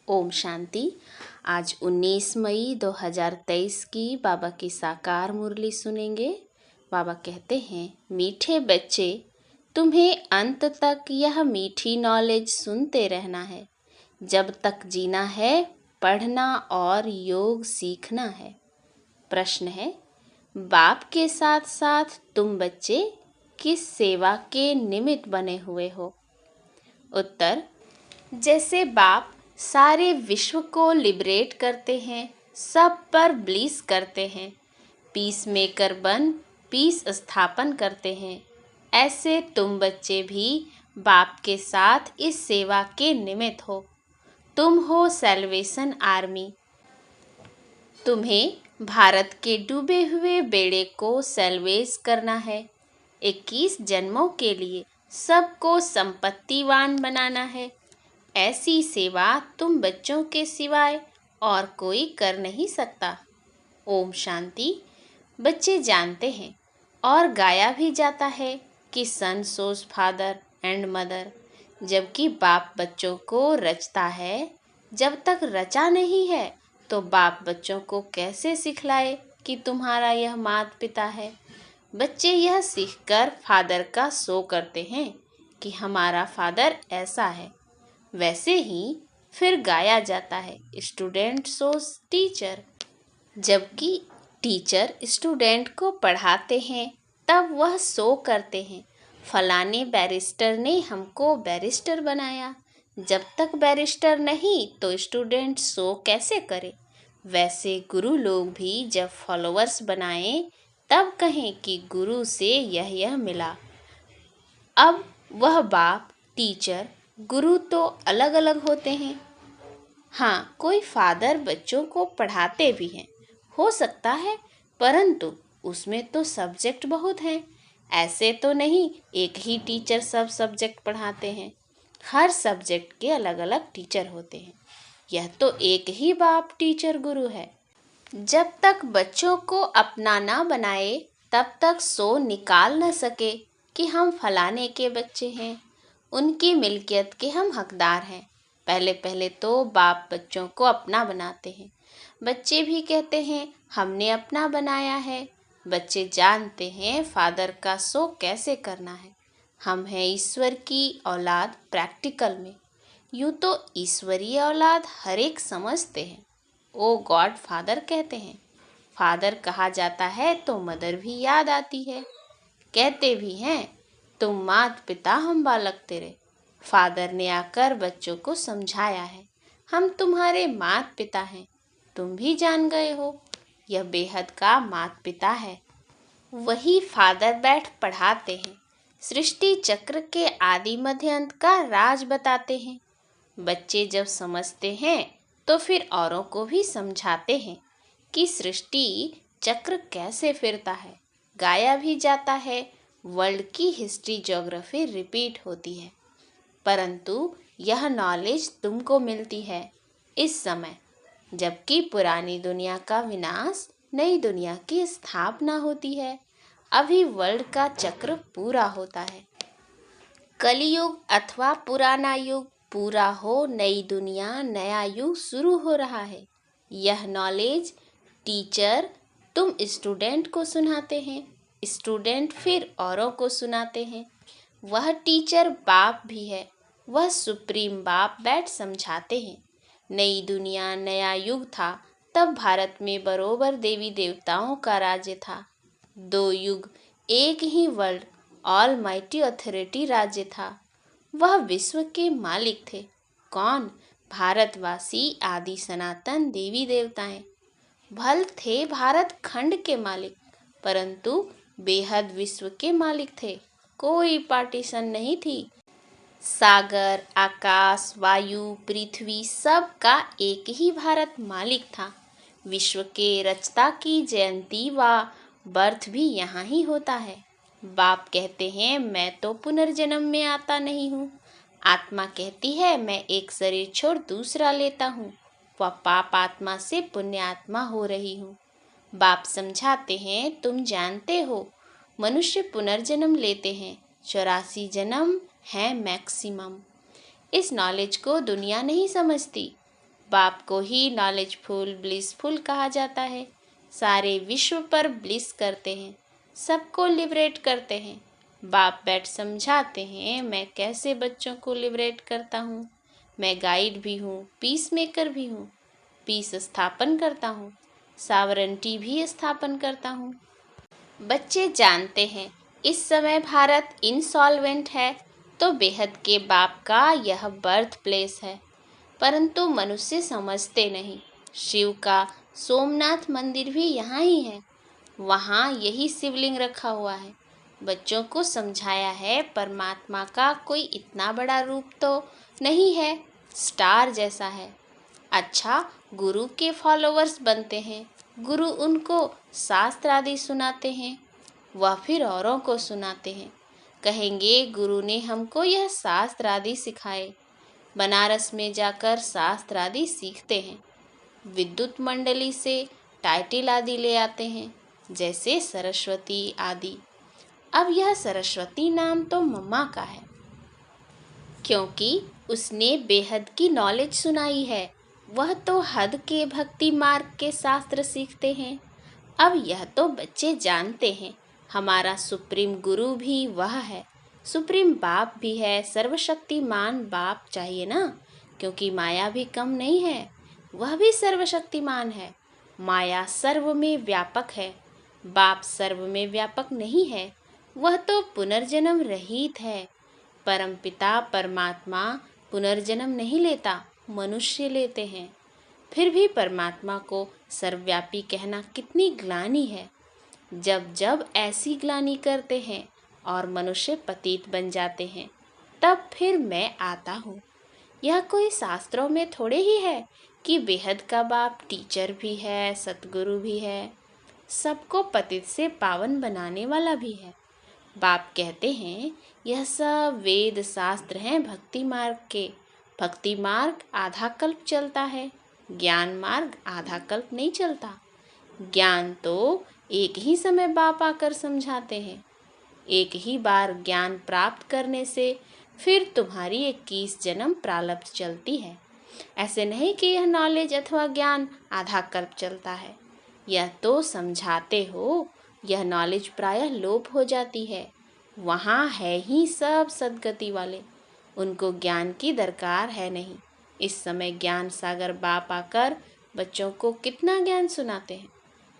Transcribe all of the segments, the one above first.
ओम शांति। आज 19 मई 2023 की बाबा की साकार मुरली सुनेंगे। बाबा कहते हैं, मीठे बच्चे, तुम्हें अंत तक यह मीठी नॉलेज सुनते रहना है। जब तक जीना है, पढ़ना और योग सीखना है। प्रश्न है, बाप के साथ साथ तुम बच्चे किस सेवा के निमित्त बने हुए हो? उत्तर, जैसे बाप सारे विश्व को लिबरेट करते हैं, सब पर ब्लीस करते हैं, पीस मेकर बन पीस स्थापन करते हैं, ऐसे तुम बच्चे भी बाप के साथ इस सेवा के निमित्त हो। तुम हो सैल्वेशन आर्मी। तुम्हें भारत के डूबे हुए बेड़े को सैल्वेज करना है। 21 जन्मों के लिए सबको संपत्तिवान बनाना है। ऐसी सेवा तुम बच्चों के सिवाय और कोई कर नहीं सकता। ओम शांति। बच्चे जानते हैं और गाया भी जाता है कि सन सोज फादर एंड मदर, जबकि बाप बच्चों को रचता है। जब तक रचा नहीं है तो बाप बच्चों को कैसे सिखलाए कि तुम्हारा यह माता पिता है। बच्चे यह सीखकर फादर का शो करते हैं कि हमारा फादर ऐसा है। वैसे ही फिर गाया जाता है, स्टूडेंट सोस टीचर। जबकि टीचर स्टूडेंट को पढ़ाते हैं तब वह शो करते हैं, फलाने बैरिस्टर ने हमको बैरिस्टर बनाया। जब तक बैरिस्टर नहीं तो स्टूडेंट शो कैसे करे। वैसे गुरु लोग भी जब फॉलोअर्स बनाएं तब कहें कि गुरु से यह मिला। अब वह बाप टीचर गुरु तो अलग अलग होते हैं। हाँ, कोई फादर बच्चों को पढ़ाते भी हैं, हो सकता है, परंतु उसमें तो सब्जेक्ट बहुत हैं। ऐसे तो नहीं एक ही टीचर सब सब्जेक्ट पढ़ाते हैं। हर सब्जेक्ट के अलग अलग टीचर होते हैं। यह तो एक ही बाप टीचर गुरु है। जब तक बच्चों को अपना ना बनाए तब तक सो निकाल न सके कि हम फलाने के बच्चे हैं, उनकी मिल्कियत के हम हकदार हैं। पहले पहले तो बाप बच्चों को अपना बनाते हैं। बच्चे भी कहते हैं हमने अपना बनाया है। बच्चे जानते हैं फादर का शो कैसे करना है। हम हैं ईश्वर की औलाद प्रैक्टिकल में। यूँ तो ईश्वरीय औलाद हर एक समझते हैं। ओ गॉड फादर कहते हैं। फादर कहा जाता है तो मदर भी याद आती है। कहते भी हैं तुम मात पिता हम बालक तेरे। फादर ने आकर बच्चों को समझाया है, हम तुम्हारे मात पिता हैं। तुम भी जान गए हो, यह बेहद का मात पिता है। वही फादर बैठ पढ़ाते हैं, सृष्टि चक्र के आदि मध्य अंत का राज बताते हैं। बच्चे जब समझते हैं तो फिर औरों को भी समझाते हैं कि सृष्टि चक्र कैसे फिरता है। गाया भी जाता है, वर्ल्ड की हिस्ट्री ज्योग्राफी रिपीट होती है, परंतु यह नॉलेज तुमको मिलती है इस समय, जबकि पुरानी दुनिया का विनाश, नई दुनिया की स्थापना होती है। अभी वर्ल्ड का चक्र पूरा होता है। कलियुग अथवा पुराना युग पूरा हो, नई दुनिया नया युग शुरू हो रहा है। यह नॉलेज टीचर तुम स्टूडेंट को सुनाते हैं, स्टूडेंट फिर औरों को सुनाते हैं। वह टीचर बाप भी है, वह सुप्रीम बाप बैठ समझाते हैं। नई दुनिया नया युग था तब भारत में बरोबर देवी देवताओं का राज्य था। 2 युग एक ही वर्ल्ड ऑल माइटी अथॉरिटी राज्य था। वह विश्व के मालिक थे। कौन? भारतवासी आदि सनातन देवी देवताएं। भल थे भारत खंड के मालिक, परंतु बेहद विश्व के मालिक थे। कोई पार्टीशन नहीं थी। सागर, आकाश, वायु, पृथ्वी सब का एक ही भारत मालिक था। विश्व के रचता की जयंती व बर्थ भी यहाँ ही होता है। बाप कहते हैं मैं तो पुनर्जन्म में आता नहीं हूँ। आत्मा कहती है मैं एक शरीर छोड़ दूसरा लेता हूँ। वह पाप आत्मा से पुण्य आत्मा हो रही हूँ। बाप समझाते हैं तुम जानते हो मनुष्य पुनर्जन्म लेते हैं, 84 जन्म है मैक्सिमम। इस नॉलेज को दुनिया नहीं समझती। बाप को ही नॉलेजफुल ब्लिसफुल कहा जाता है। सारे विश्व पर ब्लिस करते हैं, सबको लिबरेट करते हैं। बाप बैठ समझाते हैं, मैं कैसे बच्चों को लिबरेट करता हूँ। मैं गाइड भी हूँ, पीस मेकर भी हूँ, पीस स्थापन करता हूँ, सावरंटी भी स्थापन करता हूँ। बच्चे जानते हैं इस समय भारत इंसॉल्वेंट है, तो बेहद के बाप का यह बर्थ प्लेस है। परंतु मनुष्य समझते नहीं, शिव का सोमनाथ मंदिर भी यहाँ ही है, वहाँ यही शिवलिंग रखा हुआ है। बच्चों को समझाया है परमात्मा का कोई इतना बड़ा रूप तो नहीं है, स्टार जैसा है। अच्छा, गुरु के फॉलोअर्स बनते हैं, गुरु उनको शास्त्र आदि सुनाते हैं, वह फिर औरों को सुनाते हैं। कहेंगे गुरु ने हमको यह शास्त्र आदि सिखाए। बनारस में जाकर शास्त्र आदि सीखते हैं, विद्युत मंडली से टाइटिल आदि ले आते हैं, जैसे सरस्वती आदि। अब यह सरस्वती नाम तो मम्मा का है, क्योंकि उसने बेहद की नॉलेज सुनाई है। वह तो हद के भक्ति मार्ग के शास्त्र सीखते हैं। अब यह तो बच्चे जानते हैं, हमारा सुप्रीम गुरु भी वह है, सुप्रीम बाप भी है। सर्वशक्तिमान बाप चाहिए ना, क्योंकि माया भी कम नहीं है, वह भी सर्वशक्तिमान है। माया सर्व में व्यापक है, बाप सर्व में व्यापक नहीं है, वह तो पुनर्जन्म रहित है। परमपिता परमात्मा पुनर्जन्म नहीं लेता, मनुष्य लेते हैं। फिर भी परमात्मा को सर्वव्यापी कहना कितनी ग्लानि है। जब जब ऐसी ग्लानि करते हैं और मनुष्य पतित बन जाते हैं, तब फिर मैं आता हूँ। यह कोई शास्त्रों में थोड़े ही है कि बेहद का बाप टीचर भी है, सतगुरु भी है, सबको पतित से पावन बनाने वाला भी है। बाप कहते हैं यह सब वेद शास्त्र हैं भक्ति मार्ग के। भक्ति मार्ग आधा कल्प चलता है, ज्ञान मार्ग आधा कल्प नहीं चलता। ज्ञान तो एक ही समय बाप आकर समझाते हैं। एक ही बार ज्ञान प्राप्त करने से फिर तुम्हारी 21 जन्म प्रारब्ध चलती है। ऐसे नहीं कि यह नॉलेज अथवा ज्ञान आधा कल्प चलता है। यह तो समझाते हो, यह नॉलेज प्रायः लोप हो जाती है। वहाँ है ही सब सद्गति वाले, उनको ज्ञान की दरकार है नहीं। इस समय ज्ञान सागर बाप आकर बच्चों को कितना ज्ञान सुनाते हैं।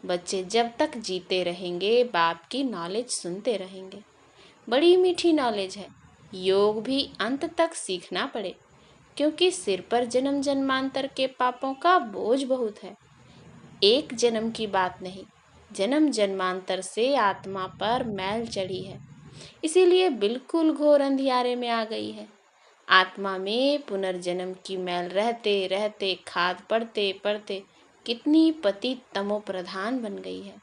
बच्चे जब तक जीते रहेंगे बाप की नॉलेज सुनते रहेंगे। बड़ी मीठी नॉलेज है, योग भी अंत तक सीखना पड़े, क्योंकि सिर पर जन्म जन्मांतर के पापों का बोझ बहुत है। एक जन्म की बात नहीं, जन्म जन्मांतर से आत्मा पर मैल चढ़ी है, इसीलिए बिल्कुल घोर अंधियारे में आ गई है। आत्मा में पुनर्जन्म की मैल रहते रहते खाद पड़ते पड़ते कितनी पतित तमो प्रधान बन गई है।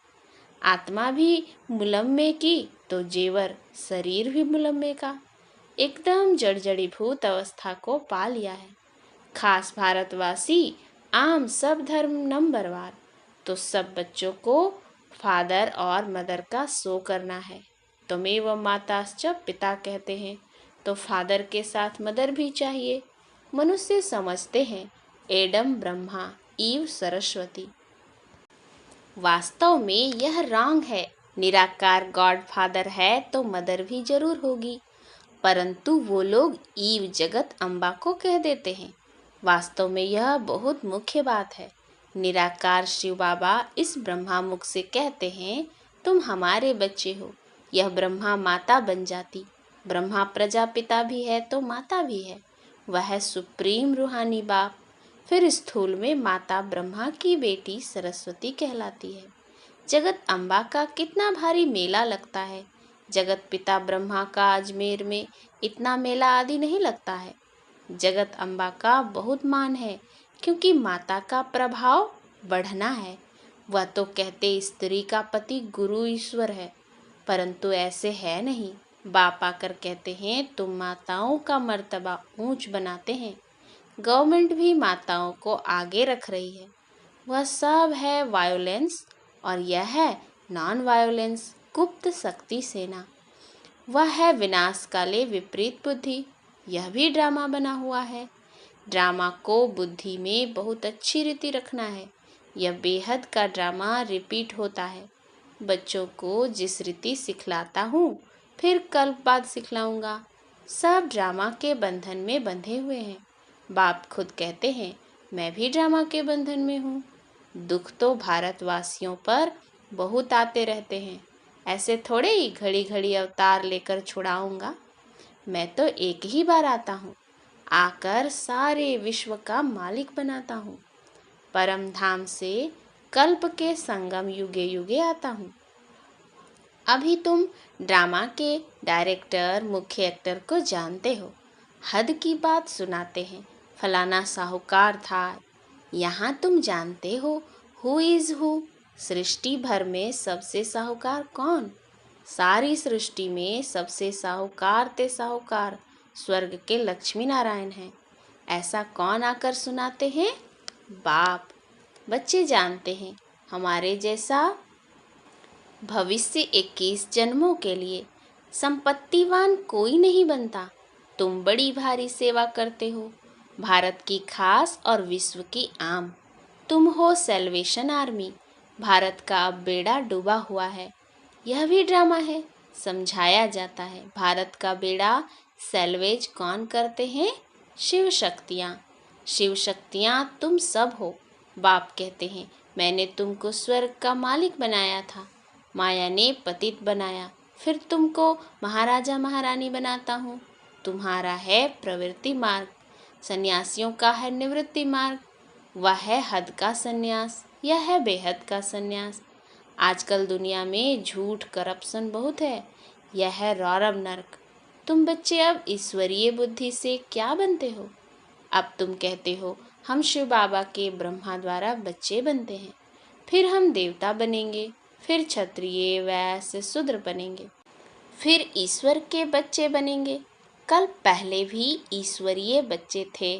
आत्मा भी मुलम्मे की तो जेवर शरीर भी मुलम्मे का, एकदम जड़जड़ीभूत अवस्था को पा लिया है। खास भारतवासी आम सब धर्म नंबरवार, तो सब बच्चों को फादर और मदर का शो करना है। त्वमेव माताश्च पिता कहते हैं, तो फादर के साथ मदर भी चाहिए। मनुष्य समझते हैं एडम ब्रह्मा, ईव सरस्वती। वास्तव में यह रॉन्ग है। निराकार गॉड फादर है तो मदर भी जरूर होगी, परंतु वो लोग ईव जगत अम्बा को कह देते हैं। वास्तव में यह बहुत मुख्य बात है। निराकार शिव बाबा इस ब्रह्मा मुख से कहते हैं तुम हमारे बच्चे हो। यह ब्रह्मा माता बन जाती, ब्रह्मा प्रजापिता भी है तो माता भी है, वह है सुप्रीम रूहानी बाप। फिर स्थूल में माता ब्रह्मा की बेटी सरस्वती कहलाती है। जगत अम्बा का कितना भारी मेला लगता है। जगत पिता ब्रह्मा का अजमेर में इतना मेला आदि नहीं लगता है। जगत अम्बा का बहुत मान है, क्योंकि माता का प्रभाव बढ़ना है। वह तो कहते स्त्री का पति गुरु ईश्वर है, परंतु ऐसे है नहीं। बाप आकर कहते हैं तुम माताओं का मर्तबा ऊंच बनाते हैं। गवर्नमेंट भी माताओं को आगे रख रही है। वह सब है वायोलेंस, और यह है नॉन वायोलेंस गुप्त शक्ति सेना। वह है विनाश काले विपरीत बुद्धि, यह भी ड्रामा बना हुआ है। ड्रामा को बुद्धि में बहुत अच्छी रीति रखना है। यह बेहद का ड्रामा रिपीट होता है। बच्चों को जिस रीति सिखलाता हूँ फिर कल बाद सिखलाऊंगा। सब ड्रामा के बंधन में बंधे हुए हैं। बाप खुद कहते हैं, मैं भी ड्रामा के बंधन में हूँ। दुख तो भारतवासियों पर बहुत आते रहते हैं। ऐसे थोड़े ही घड़ी घड़ी अवतार लेकर छुड़ाऊंगा। मैं तो एक ही बार आता हूँ, आकर सारे विश्व का मालिक बनाता हूँ। परम धाम से कल्प के संगम युगे युगे आता हूँ। अभी तुम ड्रामा के डायरेक्टर मुख्य एक्टर को जानते हो। हद की बात सुनाते हैं, फलाना साहूकार था। यहाँ तुम जानते हो हु इज़ हु। सृष्टि भर में सबसे साहूकार कौन? सारी सृष्टि में सबसे साहूकार ते साहूकार स्वर्ग के लक्ष्मी नारायण हैं। ऐसा कौन आकर सुनाते हैं? बाप। बच्चे जानते हैं, हमारे जैसा भविष्य 21 जन्मों के लिए संपत्तिवान कोई नहीं बनता। तुम बड़ी भारी सेवा करते हो, भारत की खास और विश्व की आम। तुम हो सैल्वेशन आर्मी। भारत का अब बेड़ा डूबा हुआ है। यह भी ड्रामा है, समझाया जाता है। भारत का बेड़ा सैल्वेज कौन करते हैं? शिव शक्तियाँ। शिव शक्तियाँ तुम सब हो। बाप कहते हैं, मैंने तुमको स्वर्ग का मालिक बनाया था, माया ने पतित बनाया, फिर तुमको महाराजा महारानी बनाता हूँ। तुम्हारा है प्रवृत्ति मार्ग, सन्यासियों का है निवृत्ति मार्ग। वह है हद का सन्यास, यह है बेहद का सन्यास। आजकल दुनिया में झूठ करप्शन बहुत है, यह है रौरव नरक। तुम बच्चे अब ईश्वरीय बुद्धि से क्या बनते हो? अब तुम कहते हो हम शिव बाबा के ब्रह्मा द्वारा बच्चे बनते हैं, फिर हम देवता बनेंगे, फिर क्षत्रिय वैश्य शूद्र बनेंगे, फिर ईश्वर के बच्चे बनेंगे। कल पहले भी ईश्वरीय बच्चे थे।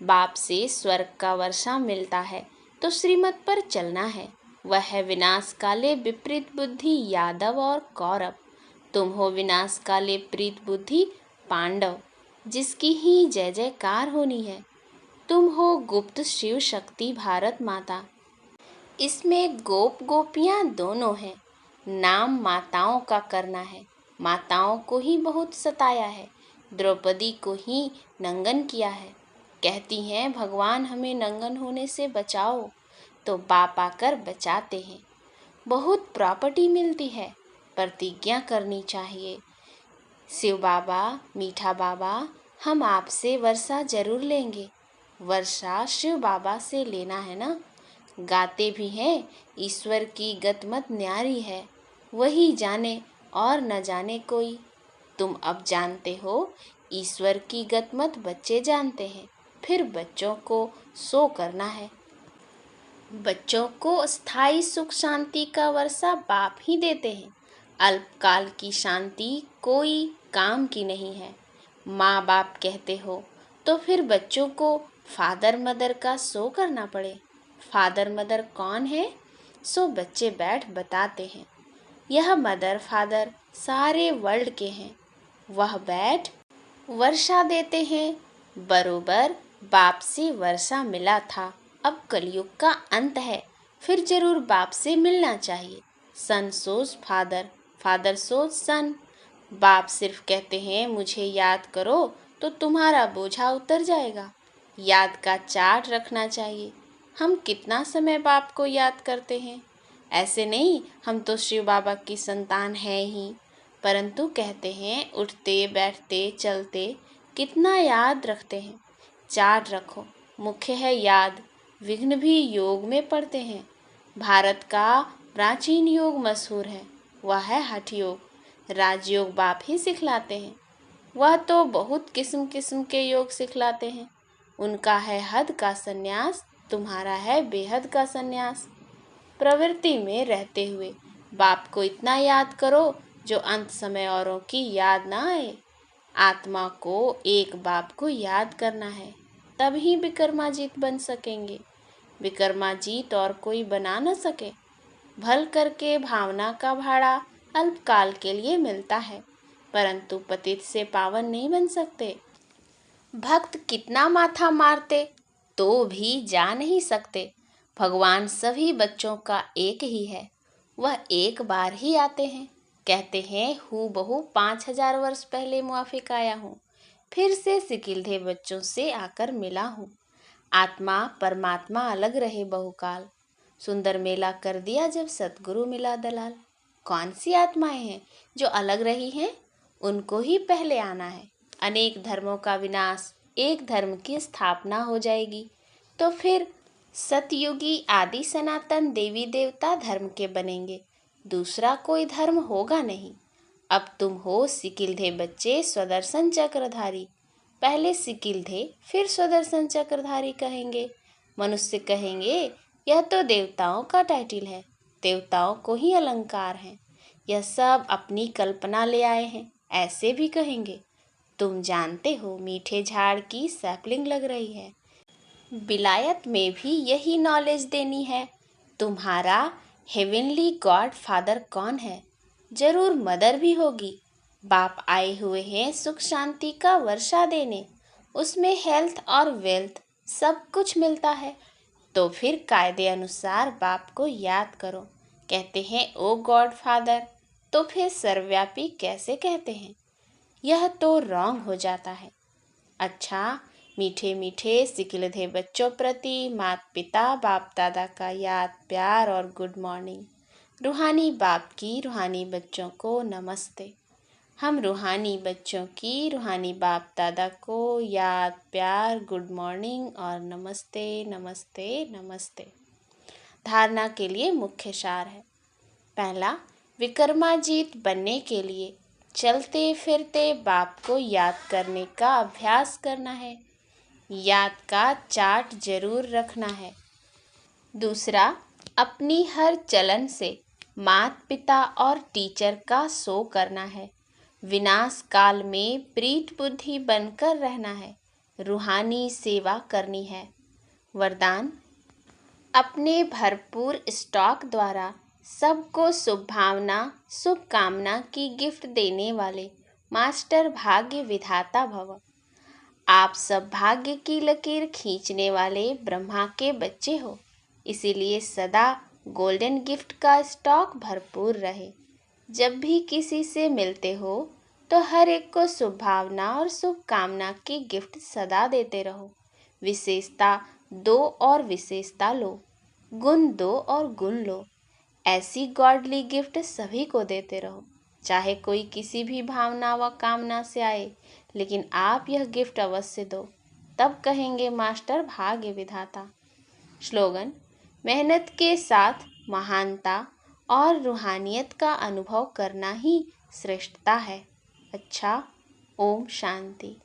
बाप से स्वर्ग का वर्षा मिलता है तो श्रीमत पर चलना है। वह है विनाश काले विपरीत बुद्धि यादव और कौरव। तुम हो विनाश काले प्रीत बुद्धि पांडव, जिसकी ही जय जयकार होनी है। तुम हो गुप्त शिव शक्ति भारत माता। इसमें गोप गोपियाँ दोनों हैं। नाम माताओं का करना है। माताओं को ही बहुत सताया है, द्रौपदी को ही नंगन किया है। कहती हैं भगवान हमें नंगन होने से बचाओ, तो बाप आकर बचाते हैं। बहुत प्रॉपर्टी मिलती है, प्रतिज्ञा करनी चाहिए। शिव बाबा, मीठा बाबा, हम आपसे वर्षा जरूर लेंगे। वर्षा शिव बाबा से लेना है ना। गाते भी हैं, ईश्वर की गतमत न्यारी है, वही जाने और न जाने कोई। तुम अब जानते हो, ईश्वर की गतमत बच्चे जानते हैं, फिर बच्चों को सो करना है। बच्चों को स्थायी सुख शांति का वर्षा बाप ही देते हैं। अल्पकाल की शांति कोई काम की नहीं है। माँ बाप कहते हो तो फिर बच्चों को फादर मदर का शो करना पड़े। फादर मदर कौन है? सो बच्चे बैठ बताते हैं। यह मदर फादर सारे वर्ल्ड के हैं। वह बैठ वर्षा देते हैं। बरोबर बाप से वर्षा मिला था। अब कलयुग का अंत है, फिर जरूर बाप से मिलना चाहिए। सन सोच फादर, फादर सोच सन। बाप सिर्फ कहते हैं मुझे याद करो तो तुम्हारा बोझा उतर जाएगा। याद का चार्ट रखना चाहिए। हम कितना समय बाप को याद करते हैं? ऐसे नहीं हम तो शिव बाबा की संतान हैं ही, परंतु कहते हैं उठते बैठते चलते कितना याद रखते हैं। चार्ट रखो, मुख्य है याद। विघ्न भी योग में पड़ते हैं। भारत का प्राचीन योग मशहूर है, वह है हठ योग। राजयोग बाप ही सिखलाते हैं। वह तो बहुत किस्म किस्म के योग सिखलाते हैं। उनका है हद का सन्यास, तुम्हारा है बेहद का सन्यास। प्रवृत्ति में रहते हुए बाप को इतना याद करो जो अंत समय औरों की याद ना आए। आत्मा को एक बाप को याद करना है, तभी विक्रमाजीत बन सकेंगे। विक्रमाजीत और कोई बना न सके। भल करके भावना का भाड़ा अल्पकाल के लिए मिलता है, परंतु पतित से पावन नहीं बन सकते। भक्त कितना माथा मारते तो भी जा नहीं सकते। भगवान सभी बच्चों का एक ही है, वह एक बार ही आते हैं। कहते हैं हूँ बहू 5000 वर्ष पहले मुआफिक आया हूँ, फिर से सिकिलधे बच्चों से आकर मिला हूँ। आत्मा परमात्मा अलग रहे बहुकाल, सुंदर मेला कर दिया जब सतगुरु मिला दलाल। कौन सी आत्माएं हैं जो अलग रही हैं, उनको ही पहले आना है। अनेक धर्मों का विनाश, एक धर्म की स्थापना हो जाएगी, तो फिर सतयुगी आदि सनातन देवी देवता धर्म के बनेंगे, दूसरा कोई धर्म होगा नहीं। अब तुम हो सिकिलधे बच्चे स्वदर्शन चक्रधारी, पहले सिकिलधे फिर स्वदर्शन चक्रधारी कहेंगे। मनुष्य कहेंगे यह तो देवताओं का टाइटिल है, देवताओं को ही अलंकार है, यह सब अपनी कल्पना ले आए हैं, ऐसे भी कहेंगे। तुम जानते हो मीठे झाड़ की सैपलिंग लग रही है, विलायत में भी यही नॉलेज देनी है। तुम्हारा हेवनली गॉड फादर कौन है? जरूर मदर भी होगी। बाप आए हुए हैं सुख शांति का वर्षा देने, उसमें हेल्थ और वेल्थ सब कुछ मिलता है। तो फिर कायदे अनुसार बाप को याद करो। कहते हैं ओ गॉड फादर, तो फिर सर्वव्यापी कैसे कहते हैं? यह तो रॉन्ग हो जाता है। अच्छा, मीठे मीठे सिकिलधे बच्चों प्रति माता पिता बाप दादा का याद प्यार और गुड मॉर्निंग। रूहानी बाप की रूहानी बच्चों को नमस्ते। हम रूहानी बच्चों की रूहानी बाप दादा को याद प्यार गुड मॉर्निंग और नमस्ते नमस्ते नमस्ते। धारणा के लिए मुख्य सार है। पहला, विक्रमाजीत बनने के लिए चलते फिरते बाप को याद करने का अभ्यास करना है, याद का चार्ट जरूर रखना है। दूसरा, अपनी हर चलन से माता पिता और टीचर का शो करना है, विनाश काल में प्रीत बुद्धि बनकर रहना है, रूहानी सेवा करनी है। वरदान, अपने भरपूर स्टॉक द्वारा सबको शुभभावना शुभकामना की गिफ्ट देने वाले मास्टर भाग्य विधाता भव। आप सब भाग्य की लकीर खींचने वाले ब्रह्मा के बच्चे हो, इसीलिए सदा गोल्डन गिफ्ट का स्टॉक भरपूर रहे। जब भी किसी से मिलते हो तो हर एक को शुभभावना और शुभकामना की गिफ्ट सदा देते रहो। विशेषता दो और विशेषता लो, गुण दो और गुण लो। ऐसी गॉडली गिफ्ट सभी को देते रहो, चाहे कोई किसी भी भावना व कामना से आए, लेकिन आप यह गिफ्ट अवश्य दो, तब कहेंगे मास्टर भाग्य विधाता। स्लोगन, मेहनत के साथ महानता और रूहानियत का अनुभव करना ही श्रेष्ठता है। अच्छा, ओम शांति।